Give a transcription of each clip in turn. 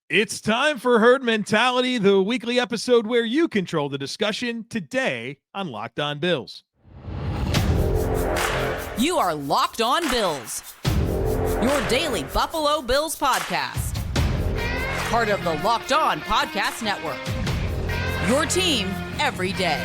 It's time for Herd Mentality, the weekly episode where you control the discussion today on Locked On Bills. You are Locked On Bills, your daily Buffalo Bills podcast. Part of the Locked On Podcast Network, your team every day.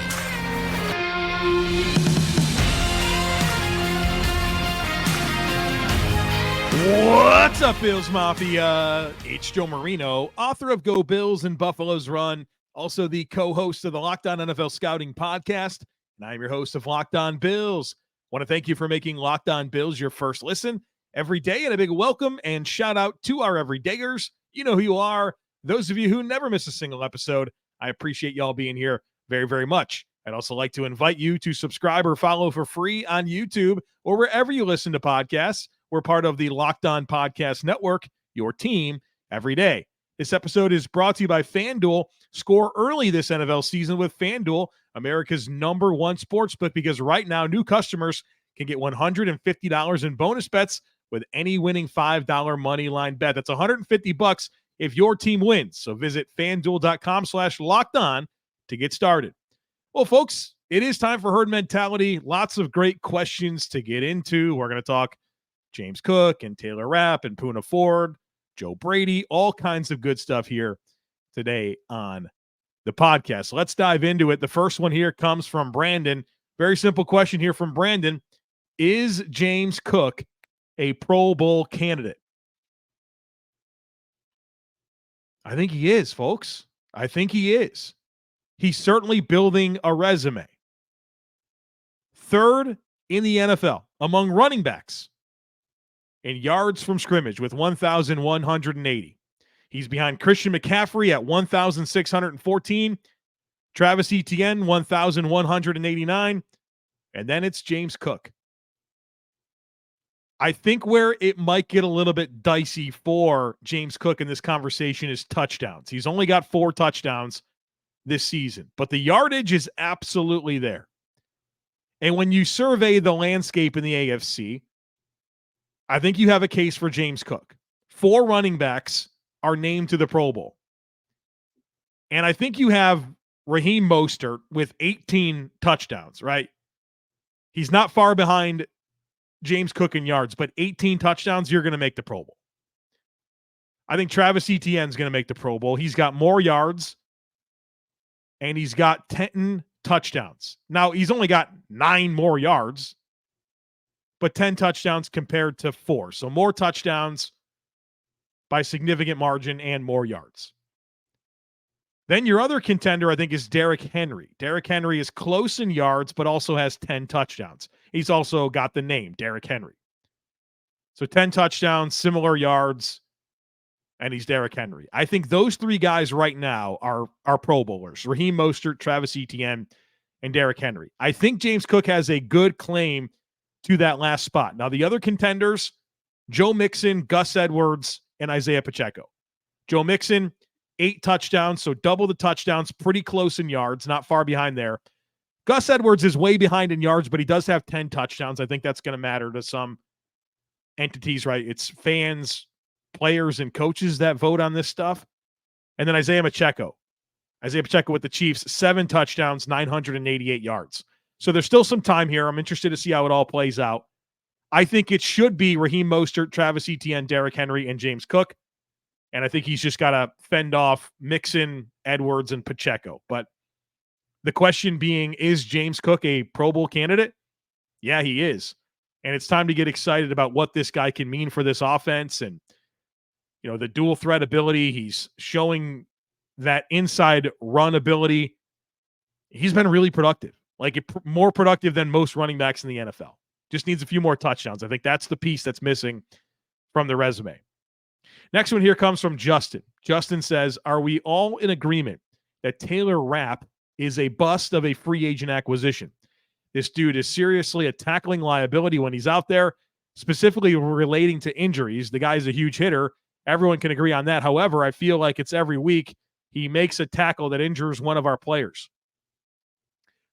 What's up, Bills Mafia? It's Joe Marino, author of Go Bills and Buffalo's Run, also the co-host of the Locked On NFL Scouting Podcast, and I'm your host of Locked On Bills. Want to thank you for making Locked On Bills your first listen every day, and a big welcome and shout out to our everydayers. You know who you are. Those of you who never miss a single episode, I appreciate y'all being here very, very much. I'd also like to invite you to subscribe or follow for free on YouTube or wherever you listen to podcasts. We're part of the Locked On Podcast Network, your team every day. This episode is brought to you by FanDuel. Score early this NFL season with FanDuel, America's #1 sportsbook, because right now new customers can get $150 in bonus bets with any winning $5 money line bet. That's $150 if your team wins. So visit FanDuel.com/lockedon to get started. Well, folks, it is time for Herd Mentality. Lots of great questions to get into. We're going to talk James Cook and Taylor Rapp and Poona Ford, Joe Brady, all kinds of good stuff here today on the podcast. So let's dive into it. The first one here comes from Brandon. Very simple question here from Brandon. Is James Cook a Pro Bowl candidate? I think he is, folks. I think he is. He's certainly building a resume. Third in the NFL among running backs in yards from scrimmage with 1,180. He's behind Christian McCaffrey at 1,614, Travis Etienne, 1,189, and then it's James Cook. I think where it might get a little bit dicey for James Cook in this conversation is touchdowns. He's only got 4 touchdowns this season, but the yardage is absolutely there. And when you survey the landscape in the AFC, I think you have a case for James Cook. 4 running backs are named to the Pro Bowl. And I think you have Raheem Mostert with 18 touchdowns, right? He's not far behind James Cook in yards, but 18 touchdowns, you're going to make the Pro Bowl. I think Travis Etienne's going to make the Pro Bowl. He's got more yards, and he's got 10 touchdowns. Now, he's only got 9 more yards, but 10 touchdowns compared to 4. So more touchdowns by significant margin and more yards. Then your other contender, I think, is Derrick Henry. Derrick Henry is close in yards, but also has 10 touchdowns. He's also got the name, Derrick Henry. So 10 touchdowns, similar yards, and he's Derrick Henry. I think those 3 guys right now are Pro Bowlers. Raheem Mostert, Travis Etienne, and Derrick Henry. I think James Cook has a good claim to that last spot. Now, the other contenders, Joe Mixon, Gus Edwards, and Isaiah Pacheco. Joe Mixon, 8 touchdowns, so double the touchdowns, pretty close in yards, not far behind there. Gus Edwards is way behind in yards, but he does have 10 touchdowns. I think that's going to matter to some entities, right? It's fans, players, and coaches that vote on this stuff. And then Isaiah Pacheco. Isaiah Pacheco with the Chiefs, 7 touchdowns, 988 yards. So there's still some time here. I'm interested to see how it all plays out. I think it should be Raheem Mostert, Travis Etienne, Derrick Henry, and James Cook. And I think he's just got to fend off Mixon, Edwards, and Pacheco. But the question being, is James Cook a Pro Bowl candidate? Yeah, he is. And it's time to get excited about what this guy can mean for this offense and, you know, the dual threat ability. He's showing that inside run ability. He's been really productive. Like more productive than most running backs in the NFL. Just needs a few more touchdowns. I think that's the piece that's missing from the resume. Next one here comes from Justin. Justin says, are we all in agreement that Taylor Rapp is a bust of a free agent acquisition? This dude is seriously a tackling liability when he's out there, specifically relating to injuries. The guy's a huge hitter. Everyone can agree on that. However, I feel like it's every week he makes a tackle that injures one of our players.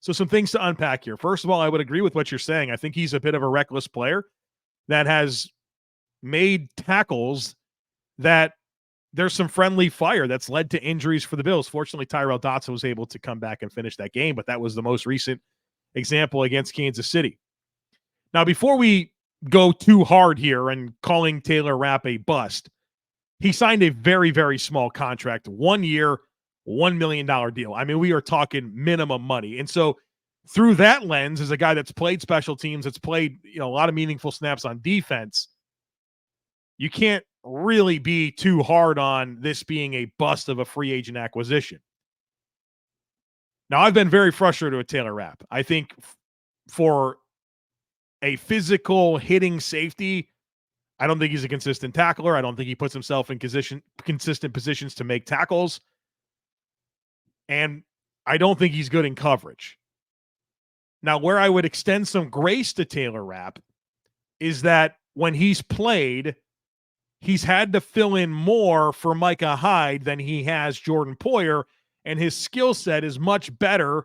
So some things to unpack here. First of all, I would agree with what you're saying. I think he's a bit of a reckless player that has made tackles that there's some friendly fire that's led to injuries for the Bills. Fortunately, Tyrell Dotson was able to come back and finish that game, but that was the most recent example against Kansas City. Now, before we go too hard here and calling Taylor Rapp a bust, he signed a very, very small contract, 1 year, $1 million deal. I mean, we are talking minimum money. And so through that lens, as a guy that's played special teams, that's played, a lot of meaningful snaps on defense, you can't really be too hard on this being a bust of a free agent acquisition. Now, I've been very frustrated with Taylor Rapp. I think for a physical hitting safety, I don't think he's a consistent tackler. I don't think he puts himself in consistent positions to make tackles. And I don't think he's good in coverage. Now, where I would extend some grace to Taylor Rapp is that when he's played, he's had to fill in more for Micah Hyde than he has Jordan Poyer, and his skill set is much better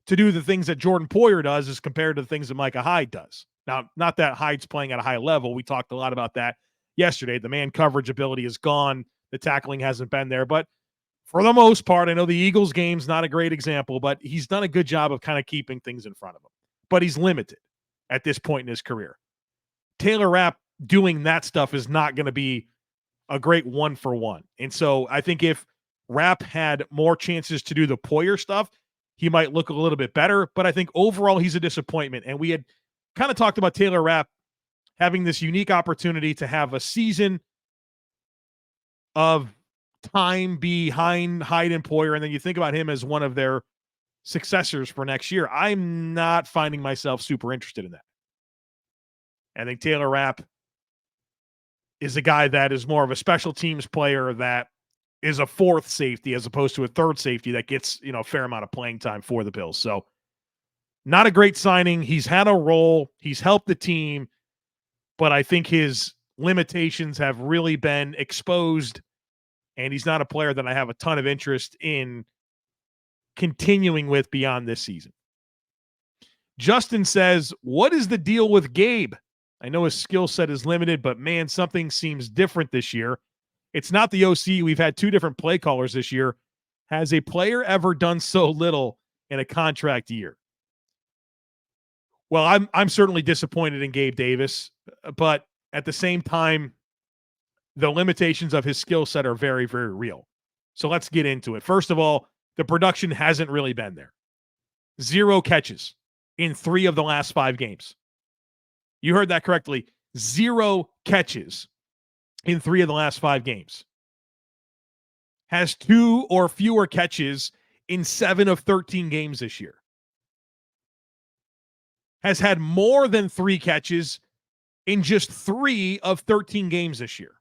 to do the things that Jordan Poyer does as compared to the things that Micah Hyde does. Now, not that Hyde's playing at a high level. We talked a lot about that yesterday. The man coverage ability is gone. The tackling hasn't been there. But for the most part, I know the Eagles game's not a great example, but he's done a good job of kind of keeping things in front of him. But he's limited at this point in his career. Taylor Rapp doing that stuff is not going to be a great 1-for-1. And so I think if Rapp had more chances to do the Poyer stuff, he might look a little bit better. But I think overall he's a disappointment. And we had kind of talked about Taylor Rapp having this unique opportunity to have a season of time behind Hyde and Poyer, and then you think about him as one of their successors for next year. I'm not finding myself super interested in that. I think Taylor Rapp is a guy that is more of a special teams player that is a fourth safety as opposed to a third safety that gets, a fair amount of playing time for the Bills. So not a great signing. He's had a role. He's helped the team, but I think his limitations have really been exposed, and he's not a player that I have a ton of interest in continuing with beyond this season. Justin says, what is the deal with Gabe? I know his skill set is limited, but man, something seems different this year. It's not the OC. We've had two different play callers this year. Has a player ever done so little in a contract year? Well, I'm certainly disappointed in Gabe Davis, but at the same time, the limitations of his skill set are very, very real. So let's get into it. First of all, the production hasn't really been there. 0 catches in 3 of the last 5 games. You heard that correctly. 0 catches in 3 of the last 5 games. Has 2 or fewer catches in 7 of 13 games this year. Has had more than 3 catches in just 3 of 13 games this year.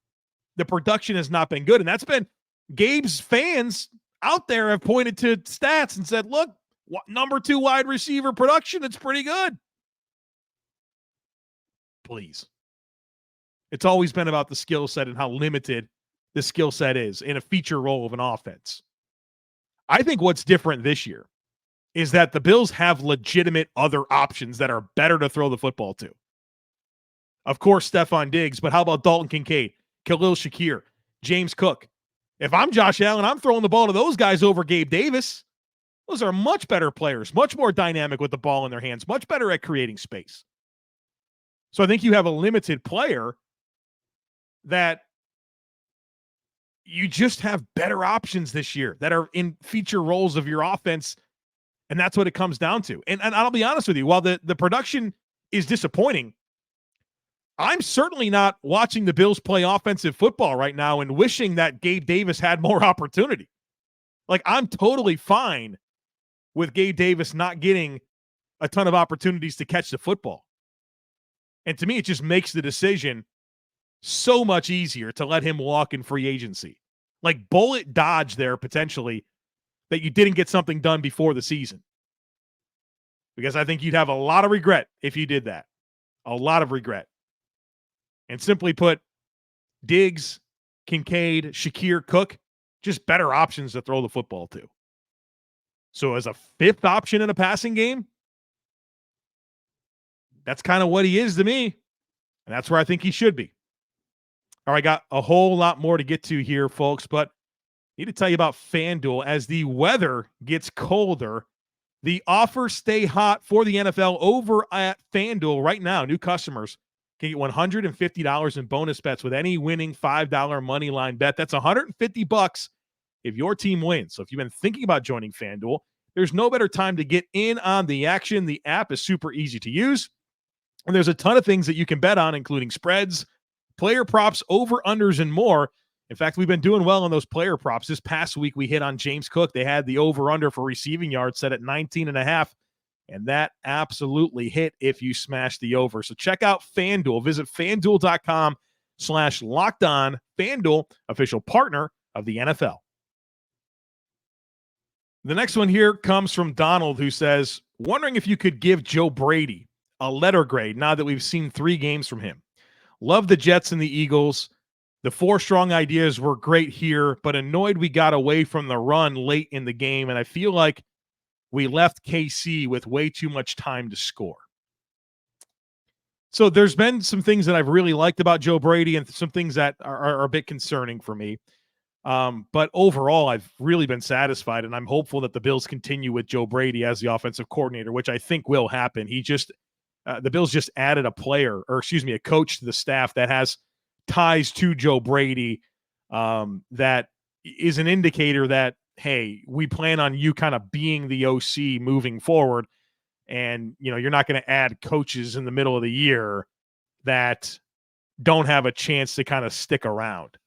The production has not been good, and that's been Gabe's fans out there have pointed to stats and said, look, number 2 wide receiver production, it's pretty good. Please. It's always been about the skill set and how limited the skill set is in a feature role of an offense. I think what's different this year is that the Bills have legitimate other options that are better to throw the football to. Of course, Stefon Diggs, but how about Dalton Kincaid, Khalil Shakir, James Cook? If I'm Josh Allen, I'm throwing the ball to those guys over Gabe Davis. Those are much better players, much more dynamic with the ball in their hands, much better at creating space. So I think you have a limited player that you just have better options this year that are in feature roles of your offense, and that's what it comes down to. And I'll be honest with you, while the production is disappointing, I'm certainly not watching the Bills play offensive football right now and wishing that Gabe Davis had more opportunity. Like, I'm totally fine with Gabe Davis not getting a ton of opportunities to catch the football. And to me, it just makes the decision so much easier to let him walk in free agency. Like, bullet dodge there potentially that you didn't get something done before the season. Because I think you'd have a lot of regret if you did that. A lot of regret. And simply put, Diggs, Kincaid, Shakir, Cook, just better options to throw the football to. So as a 5th option in a passing game, that's kind of what he is to me. And that's where I think he should be. All right, I got a whole lot more to get to here, folks, but need to tell you about FanDuel. As the weather gets colder, the offers stay hot for the NFL over at FanDuel right now. New customers can get $150 in bonus bets with any winning $5 money line bet. That's $150 if your team wins. So if you've been thinking about joining FanDuel, there's no better time to get in on the action. The app is super easy to use, and there's a ton of things that you can bet on, including spreads, player props, over-unders, and more. In fact, we've been doing well on those player props. This past week, we hit on James Cook. They had the over-under for receiving yards set at 19.5, and that absolutely hit if you smash the over. So check out FanDuel. Visit FanDuel.com/lockedon. FanDuel, official partner of the NFL. The next one here comes from Donald, who says, wondering if you could give Joe Brady a letter grade now that we've seen 3 games from him. Love the Jets and the Eagles. The 4 strong ideas were great here, but annoyed we got away from the run late in the game, and I feel like we left KC with way too much time to score. So there's been some things that I've really liked about Joe Brady and some things that are a bit concerning for me. But overall, I've really been satisfied, and I'm hopeful that the Bills continue with Joe Brady as the offensive coordinator, which I think will happen. The Bills just added a coach to the staff that has ties to Joe Brady, that is an indicator that, hey, we plan on you kind of being the OC moving forward. And, you're not going to add coaches in the middle of the year that don't have a chance to kind of stick around.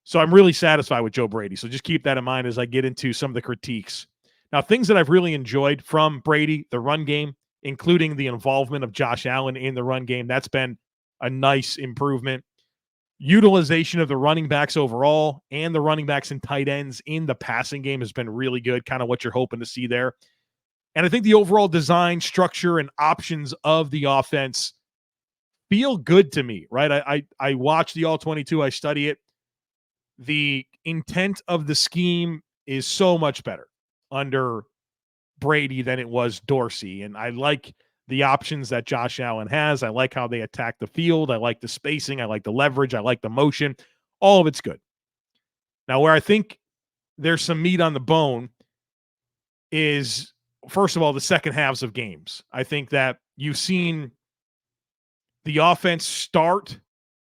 So I'm really satisfied with Joe Brady. So just keep that in mind as I get into some of the critiques. Now, things that I've really enjoyed from Brady, the run game, including the involvement of Josh Allen in the run game. That's been a nice improvement. Utilization of the running backs overall and the running backs and tight ends in the passing game has been really good, kind of what you're hoping to see there. And I think the overall design, structure, and options of the offense feel good to me, right? I watch the All-22. I study it. The intent of the scheme is so much better under Brady than it was Dorsey. And I like the options that Josh Allen has. I like how they attack the field. I like the spacing. I like the leverage. I like the motion. All of it's good. Now, where I think there's some meat on the bone is, first of all, the second halves of games. I think that you've seen the offense start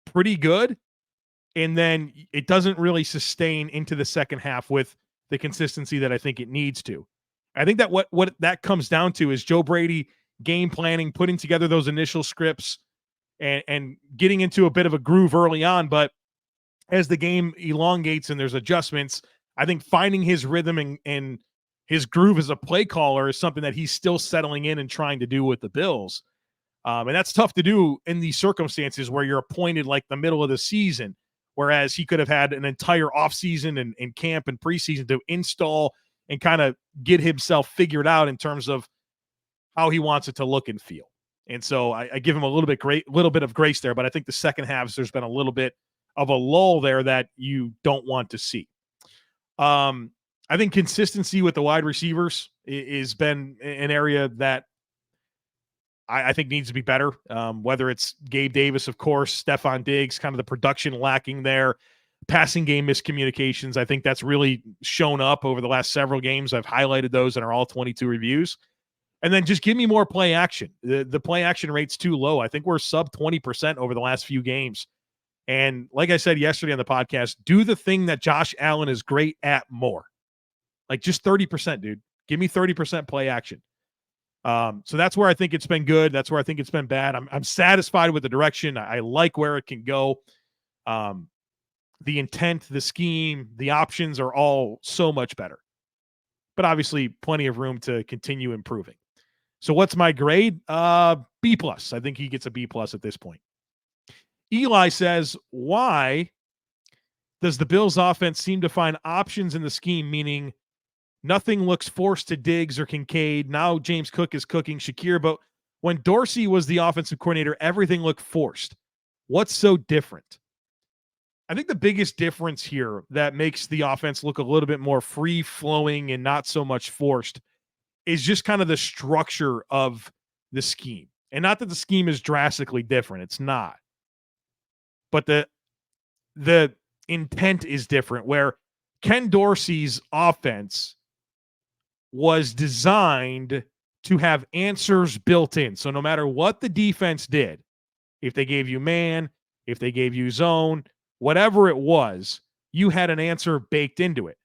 pretty good, and then it doesn't really sustain into the second half with the consistency that I think it needs to. I think that what that comes down to is Joe Brady game planning, putting together those initial scripts, and getting into a bit of a groove early on. But as the game elongates and there's adjustments, I think finding his rhythm and his groove as a play caller is something that he's still settling in and trying to do with the Bills. And that's tough to do in these circumstances where you're appointed like the middle of the season, whereas he could have had an entire offseason and camp and preseason to install and kind of get himself figured out in terms of how he wants it to look and feel. And so I give him a little bit of grace there, but I think the second halves, there's been a little bit of a lull there that you don't want to see. I think consistency with the wide receivers has been an area that I think needs to be better. Whether it's Gabe Davis, of course, Stefon Diggs, kind of the production lacking there, passing game miscommunications. I think that's really shown up over the last several games. I've highlighted those in our all 22 reviews. And then just give me more play action. The play action rate's too low. I think we're sub 20% over the last few games. And like I said yesterday on the podcast, do the thing that Josh Allen is great at more. Like just 30%, dude. Give me 30% play action. So that's where I think it's been good. That's where I think it's been bad. I'm satisfied with the direction. I like where it can go. The intent, the scheme, the options are all so much better. But obviously plenty of room to continue improving. So what's my grade? B+. I think he gets a B+ at this point. Eli says, why does the Bills offense seem to find options in the scheme, meaning nothing looks forced to Diggs or Kincaid? Now James Cook is cooking Shakir, but when Dorsey was the offensive coordinator, everything looked forced. What's so different? I think the biggest difference here that makes the offense look a little bit more free-flowing and not so much forced is just kind of the structure of the scheme. And not that the scheme is drastically different. It's not. But the the intent is different, where Ken Dorsey's offense was designed to have answers built in. So no matter what the defense did, if they gave you man, if they gave you zone, whatever it was, you had an answer baked into it.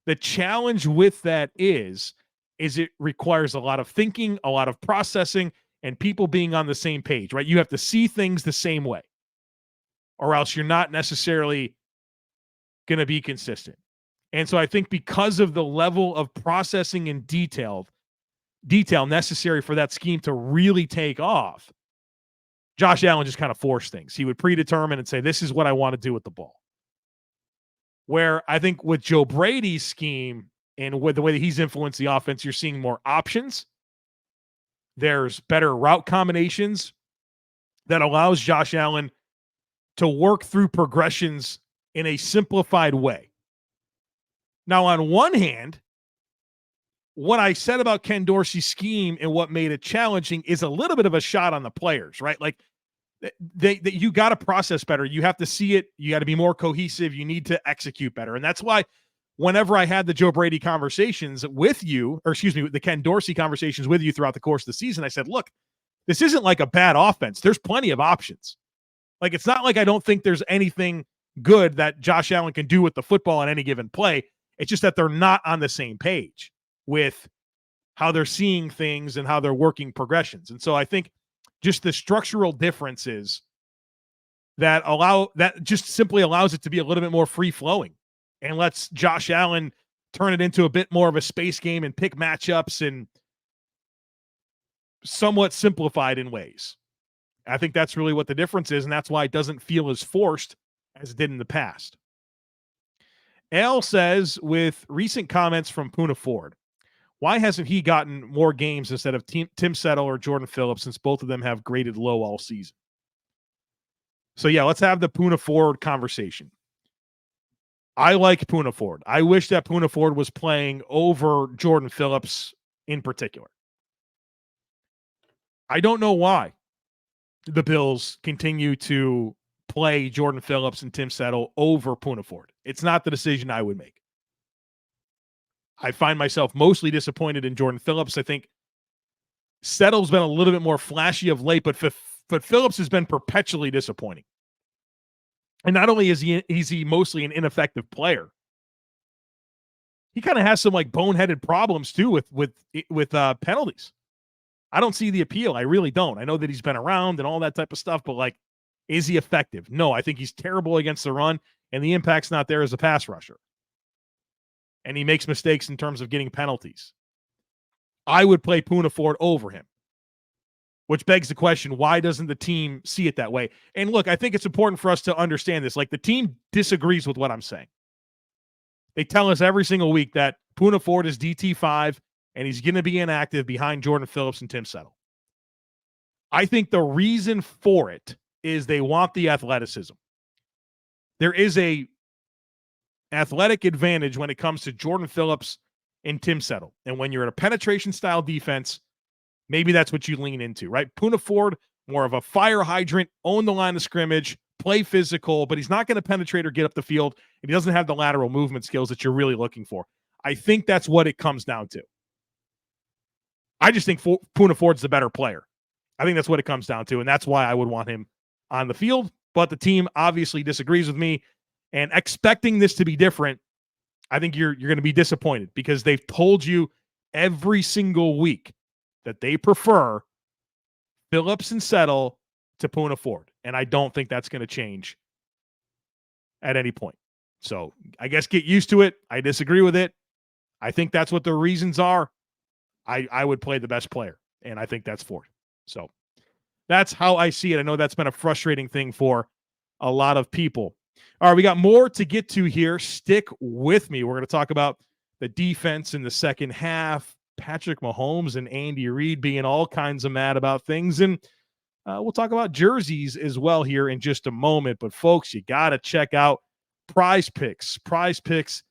The challenge with that is it requires a lot of thinking, a lot of processing, and people being on the same page, right? You have to see things the same way, or else you're not necessarily going to be consistent. And so I think because of the level of processing and detail necessary for that scheme to really take off, Josh Allen just kind of forced things. He would predetermine and say, this is what I want to do with the ball. Where I think with Joe Brady's scheme and with the way that he's influenced the offense, you're seeing more options. There's better route combinations that allows Josh Allen to work through progressions in a simplified way. Now, on one hand, what I said about Ken Dorsey's scheme and what made it challenging is a little bit of a shot on the players, right? Like you got to process better. You have to see it. You got to be more cohesive. You need to execute better. And that's why whenever I had the Joe Brady conversations with you, or excuse me, the Ken Dorsey conversations with you throughout the course of the season, I said, look, this isn't like a bad offense. There's plenty of options. Like, it's not like I don't think there's anything good that Josh Allen can do with the football on any given play. It's just that they're not on the same page with how they're seeing things and how they're working progressions. And so I think just the structural differences that just simply allows it to be a little bit more free flowing and lets Josh Allen turn it into a bit more of a space game and pick matchups and somewhat simplified in ways. I think that's really what the difference is, and that's why it doesn't feel as forced as it did in the past. Al says, with recent comments from Poona Ford, why hasn't he gotten more games instead of Tim Settle or Jordan Phillips, since both of them have graded low all season? So, yeah, let's have the Poona Ford conversation. I like Poona Ford. I wish that Poona Ford was playing over Jordan Phillips in particular. I don't know why the Bills continue to play Jordan Phillips and Tim Settle over Poona Ford. It's not the decision I would make. I find myself mostly disappointed in Jordan Phillips. I think Settle's been a little bit more flashy of late, but Phillips has been perpetually disappointing. And not only is he mostly an ineffective player, he kind of has some like boneheaded problems too with penalties. I don't see the appeal. I really don't. I know that he's been around and all that type of stuff, but like, is he effective? No, I think he's terrible against the run, and the impact's not there as a pass rusher. And he makes mistakes in terms of getting penalties. I would play Poona Ford over him, which begs the question, why doesn't the team see it that way? And look, I think it's important for us to understand this. Like, the team disagrees with what I'm saying. They tell us every single week that Poona Ford is DT5 and he's going to be inactive behind Jordan Phillips and Tim Settle. I think the reason for it is they want the athleticism. There is a athletic advantage when it comes to Jordan Phillips and Tim Settle. And when you're in a penetration style defense, maybe that's what you lean into, right? Poona Ford, more of a fire hydrant, own the line of scrimmage, play physical, but he's not going to penetrate or get up the field, and he doesn't have the lateral movement skills that you're really looking for. I think that's what it comes down to. I just think Poona Ford's the better player. I think that's what it comes down to, and that's why I would want him on the field. But the team obviously disagrees with me, and expecting this to be different, I think you're going to be disappointed, because they've told you every single week that they prefer Phillips and Settle to Poona Ford, and I don't think that's going to change at any point. So I guess get used to it. I disagree with it. I think that's what the reasons are. I would play the best player, and I think that's Ford. So that's how I see it. I know that's been a frustrating thing for a lot of people. All right, we got more to get to here. Stick with me. We're going to talk about the defense in the second half, Patrick Mahomes and Andy Reid being all kinds of mad about things, and we'll talk about jerseys as well here in just a moment. But folks, you got to check out PrizePicks. PrizePicks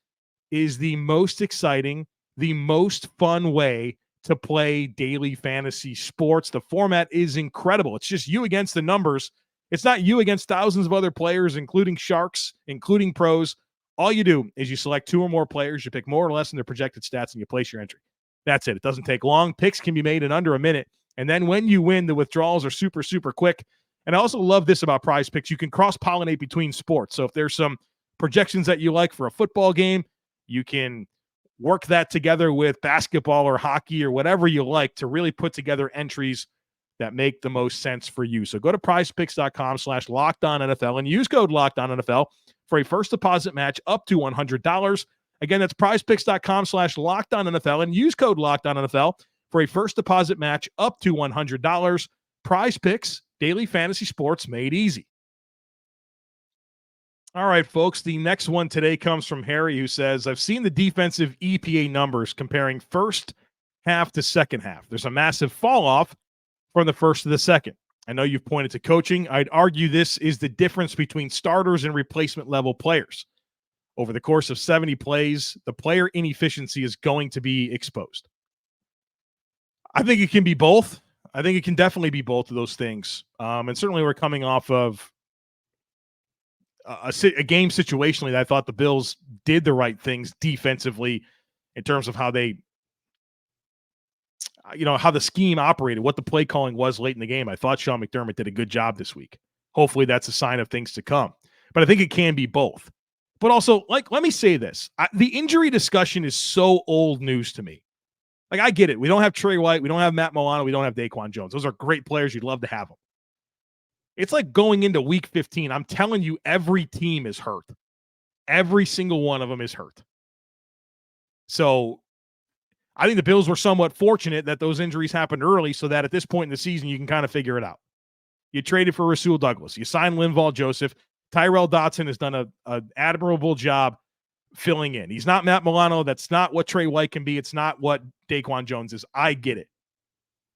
is the most exciting, the most fun way to play daily fantasy sports. The format is incredible. It's just you against the numbers, It's not you against thousands of other players, including sharks, including pros. All you do is you select 2 or more players, you pick more or less in their projected stats, and you place your entry. That's it. It doesn't take long. Picks can be made in under a minute. And then when you win, the withdrawals are super, super quick. And I also love this about PrizePicks. You can cross-pollinate between sports. So if there's some projections that you like for a football game, you can work that together with basketball or hockey or whatever you like to really put together entries that make the most sense for you. So go to prizepicks.com/LockedOnNFL and use code LockedOnNFL for a first deposit match up to $100. Again, that's prizepicks.com/LockedOnNFL and use code LockedOnNFL for a first deposit match up to $100. PrizePicks, daily fantasy sports made easy. All right, folks, the next one today comes from Harry, who says, I've seen the defensive EPA numbers comparing first half to second half. There's a massive fall off from the first to the second. I know you've pointed to coaching. I'd argue this is the difference between starters and replacement level players. Over the course of 70 plays, the player inefficiency is going to be exposed. I think it can be both. I think it can definitely be both of those things. And certainly we're coming off of a game situationally that I thought the Bills did the right things defensively in terms of how they, how the scheme operated, what the play calling was late in the game. I thought Sean McDermott did a good job this week. Hopefully that's a sign of things to come. But I think it can be both. But also, let me say this. The injury discussion is so old news to me. I get it. We don't have Trey White. We don't have Matt Milano. We don't have Daquan Jones. Those are great players. You'd love to have them. It's like going into week 15. I'm telling you, every team is hurt. Every single one of them is hurt. So I think the Bills were somewhat fortunate that those injuries happened early so that at this point in the season, you can kind of figure it out. You traded for Rasul Douglas. You signed Linval Joseph. Tyrell Dotson has done an admirable job filling in. He's not Matt Milano. That's not what Trey White can be. It's not what Daquan Jones is. I get it.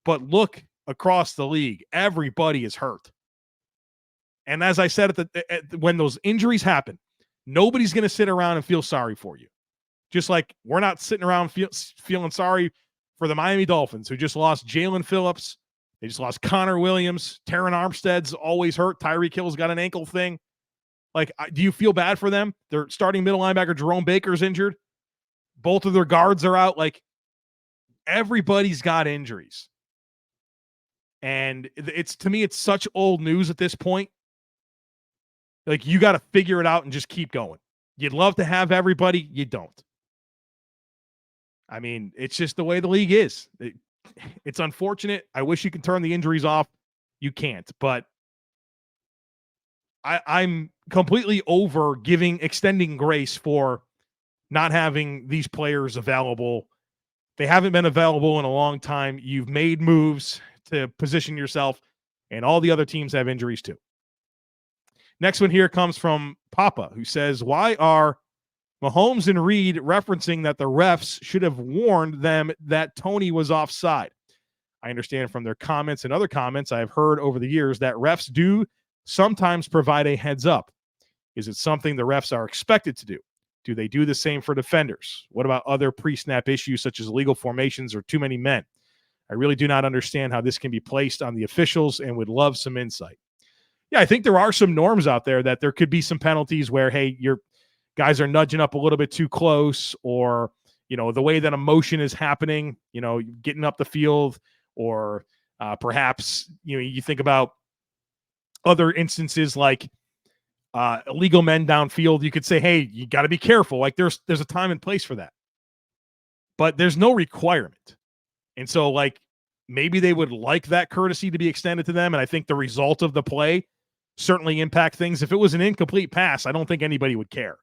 But look across the league. Everybody is hurt. And as I said, when those injuries happen, nobody's going to sit around and feel sorry for you. Just like we're not sitting around feeling sorry for the Miami Dolphins, who just lost Jalen Phillips. They just lost Connor Williams. Terron Armstead's always hurt. Tyreek Hill's got an ankle thing. Do you feel bad for them? Their starting middle linebacker, Jerome Baker's injured. Both of their guards are out. Everybody's got injuries. And to me, it's such old news at this point. You got to figure it out and just keep going. You'd love to have everybody. You don't. I mean, it's just the way the league is. It's unfortunate. I wish you could turn the injuries off. You can't. But I'm completely over extending grace for not having these players available. They haven't been available in a long time. You've made moves to position yourself, and all the other teams have injuries too. Next one here comes from Papa, who says, why are Mahomes and Reed referencing that the refs should have warned them that Tony was offside? I understand from their comments and other comments I have heard over the years that refs do sometimes provide a heads up. Is it something the refs are expected to do? Do they do the same for defenders? What about other pre-snap issues such as illegal formations or too many men? I really do not understand how this can be placed on the officials and would love some insight. Yeah, I think there are some norms out there that there could be some penalties where, hey, your guys are nudging up a little bit too close, or, the way that a motion is happening, getting up the field, or perhaps, you think about other instances like illegal men downfield. You could say, hey, you got to be careful. There's a time and place for that. But there's no requirement. And so, maybe they would like that courtesy to be extended to them. And I think the result of the play certainly impact things. If it was an incomplete pass, I don't think anybody would care.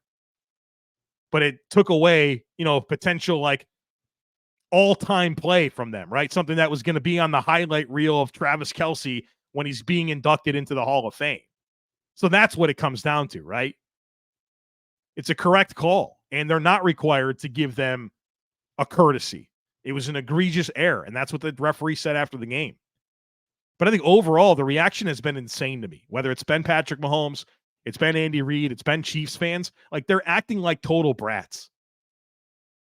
But it took away, potential all-time play from them, right? Something that was going to be on the highlight reel of Travis Kelce when he's being inducted into the Hall of Fame. So that's what it comes down to, right? It's a correct call, and they're not required to give them a courtesy. It was an egregious error, and that's what the referee said after the game. But I think overall, the reaction has been insane to me. Whether it's been Patrick Mahomes, it's been Andy Reid, it's been Chiefs fans, they're acting like total brats.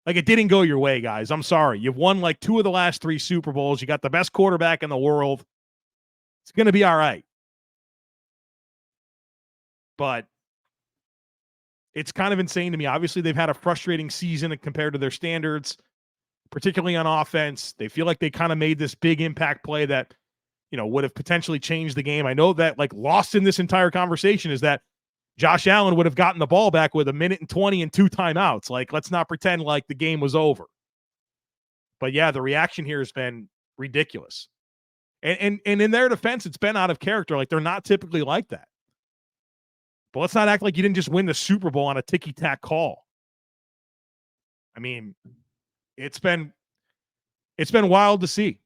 It didn't go your way, guys. I'm sorry. You've won 2 of the last 3 Super Bowls. You got the best quarterback in the world. It's going to be all right. but it's kind of insane to me. Obviously, they've had a frustrating season compared to their standards, particularly on offense. They feel like they kind of made this big impact play that, would have potentially changed the game. I know that lost in this entire conversation is that Josh Allen would have gotten the ball back with 1:20 and 2 timeouts. Let's not pretend like the game was over. But yeah, the reaction here has been ridiculous. And in their defense, it's been out of character. They're not typically like that. But let's not act like you didn't just win the Super Bowl on a ticky-tack call. I mean, it's been wild to see.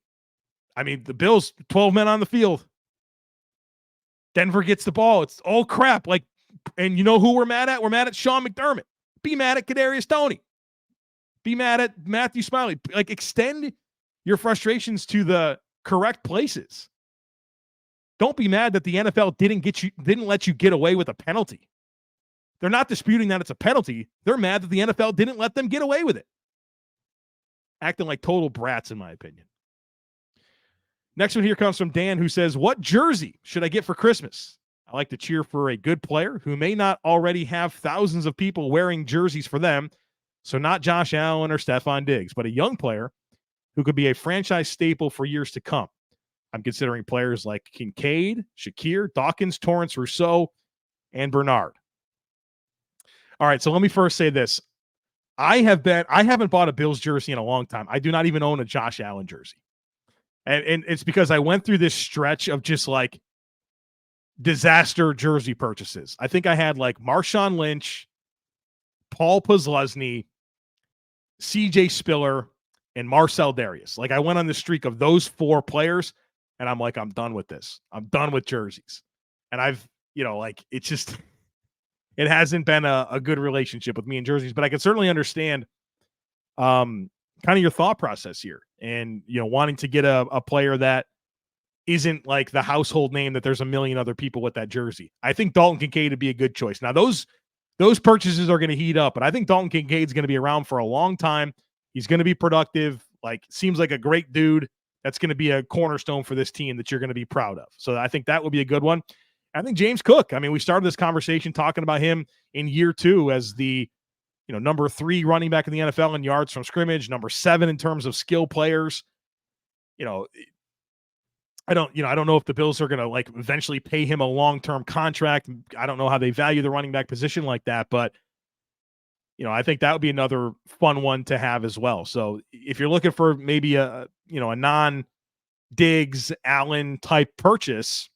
I mean, the Bills, 12 men on the field. Denver gets the ball. It's all crap. And you know who we're mad at? We're mad at Sean McDermott. Be mad at Kadarius Toney. Be mad at Matthew Smiley. Extend your frustrations to the correct places. Don't be mad that the NFL didn't let you get away with a penalty. They're not disputing that it's a penalty. They're mad that the NFL didn't let them get away with it. Acting like total brats, in my opinion. Next one here comes from Dan, who says, what jersey should I get for Christmas? I like to cheer for a good player who may not already have thousands of people wearing jerseys for them. So not Josh Allen or Stefon Diggs, but a young player who could be a franchise staple for years to come. I'm considering players like Kincaid, Shakir, Dawkins, Torrance, Rousseau, and Bernard. All right, so let me first say this. I haven't bought a Bills jersey in a long time. I do not even own a Josh Allen jersey. And it's because I went through this stretch of just disaster jersey purchases. I think I had Marshawn Lynch, Paul Posluszny, CJ Spiller, and Marcel Darius. I went on the streak of those 4 players, and I'm I'm done with this. I'm done with jerseys. And I've, it's just, it hasn't been a good relationship with me and jerseys, but I can certainly understand kind of your thought process here and, wanting to get a player that isn't the household name that there's a million other people with that jersey. I think Dalton Kincaid would be a good choice. Now, those purchases are going to heat up, but I think Dalton Kincaid's going to be around for a long time. He's going to be productive. Seems like a great dude. That's going to be a cornerstone for this team that you're going to be proud of. So I think that would be a good one. I think James Cook. I mean, we started this conversation talking about him in year 2 as the, number 3 running back in the NFL in yards from scrimmage, number 7 in terms of skill players. I don't know if the Bills are going to eventually pay him a long-term contract. I don't know how they value the running back position like that, but I think that would be another fun one to have as well. So if you're looking for maybe a non-Diggs, Allen type purchase,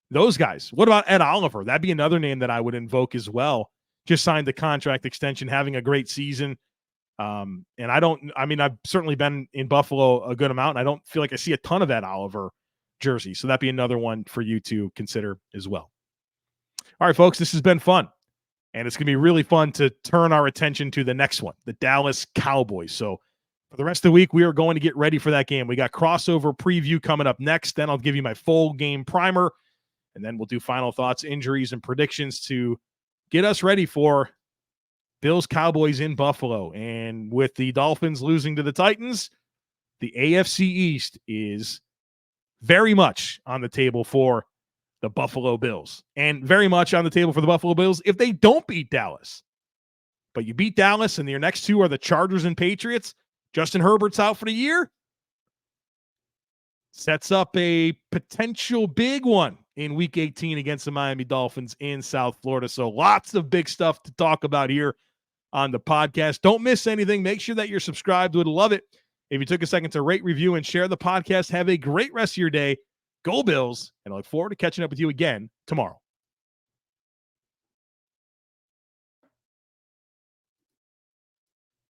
those guys. What about Ed Oliver? That'd be another name that I would invoke as well. Just signed the contract extension, having a great season. And I've certainly been in Buffalo a good amount, and I don't feel like I see a ton of Ed Oliver jerseys. So that'd be another one for you to consider as well. All right, folks, this has been fun. And it's going to be really fun to turn our attention to the next one, the Dallas Cowboys. So for the rest of the week, we are going to get ready for that game. We got crossover preview coming up next. Then I'll give you my full game primer. And then we'll do final thoughts, injuries, and predictions to get us ready for Bills Cowboys in Buffalo. And with the Dolphins losing to the Titans, the AFC East is very much on the table for the Buffalo Bills, and very much on the table for the Buffalo Bills if they don't beat Dallas. But you beat Dallas, and your next 2 are the Chargers and Patriots. Justin Herbert's out for the year. Sets up a potential big one in Week 18 against the Miami Dolphins in South Florida. So lots of big stuff to talk about here on the podcast. Don't miss anything. Make sure that you're subscribed. Would love it if you took a second to rate, review, and share the podcast. Have a great rest of your day. Go Bills, and I look forward to catching up with you again tomorrow.